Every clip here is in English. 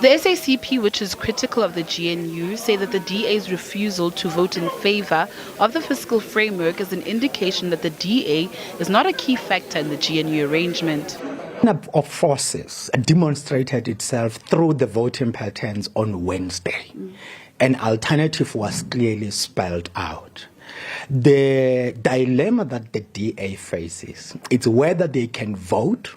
The SACP, which is critical of the GNU, say that the DA's refusal to vote in favour of the fiscal framework is an indication that the DA is not a key factor in the GNU arrangement. Of forces demonstrated itself through the voting patterns on Wednesday. An alternative was clearly spelled out. The dilemma that the DA faces is whether they can vote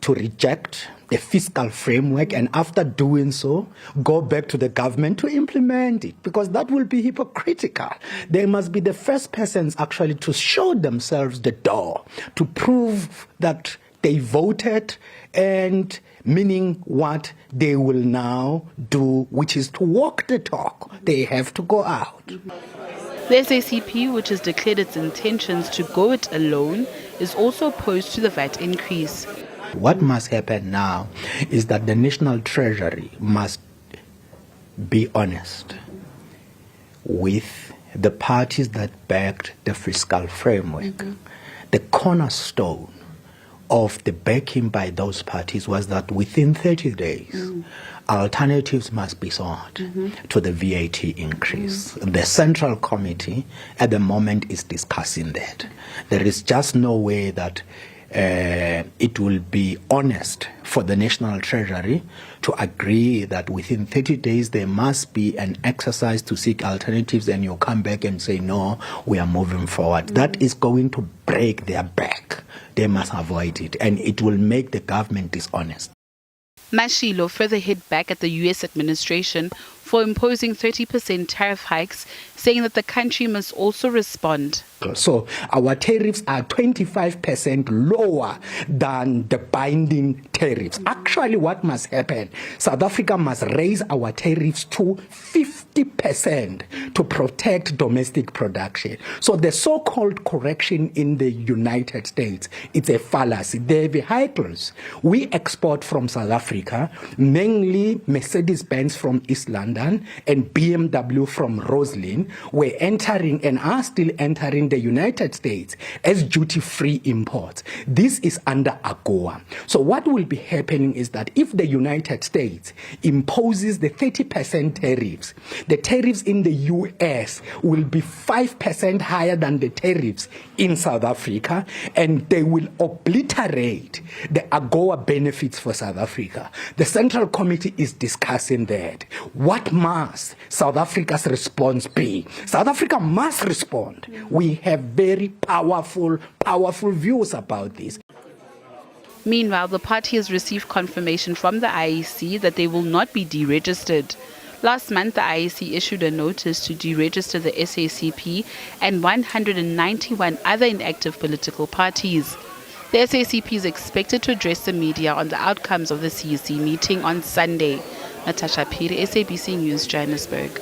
to reject the fiscal framework and after doing so, go back to the government to implement it, because that will be hypocritical. They must be the first persons actually to show themselves the door, to prove that they voted, and meaning what they will now do, which is to walk the talk. They have to go out. The SACP, which has declared its intentions to go it alone, is also opposed to the VAT increase. What must happen now is that the National Treasury must be honest with the parties that backed the fiscal framework. The cornerstone of the backing by those parties was that within 30 days, alternatives must be sought to the VAT increase. The Central Committee at the moment is discussing that. There is just no way that it will be honest for the National Treasury to agree that within 30 days there must be an exercise to seek alternatives, and you come back and say, no, we are moving forward. That is going to break their back. They must avoid it, and it will make the government dishonest. Mashilo further hit back at the US administration for imposing 30% tariff hikes, saying that the country must also respond. So our tariffs are 25% lower than the binding tariffs. Actually, what must happen? South Africa must raise our tariffs to 50% to protect domestic production. So the so-called correction in the United States, it's a fallacy. They're vehicles. We export from South Africa, mainly Mercedes-Benz from East London and BMW from Roslyn, were entering and are still entering the United States as duty-free imports. This is under AGOA. So what will be happening is that if the United States imposes the 30% tariffs, the tariffs in the US will be 5% higher than the tariffs in South Africa, and they will obliterate the AGOA benefits for South Africa. The Central Committee is discussing that. What must South Africa's response be? South Africa must respond. We have very powerful views about this. Meanwhile, the party has received confirmation from the IEC that they will not be deregistered. Last month, the IEC issued a notice to deregister the SACP and 191 other inactive political parties. The SACP is expected to address the media on the outcomes of the CEC meeting on Sunday. Natasha Phiri, SABC News, Johannesburg.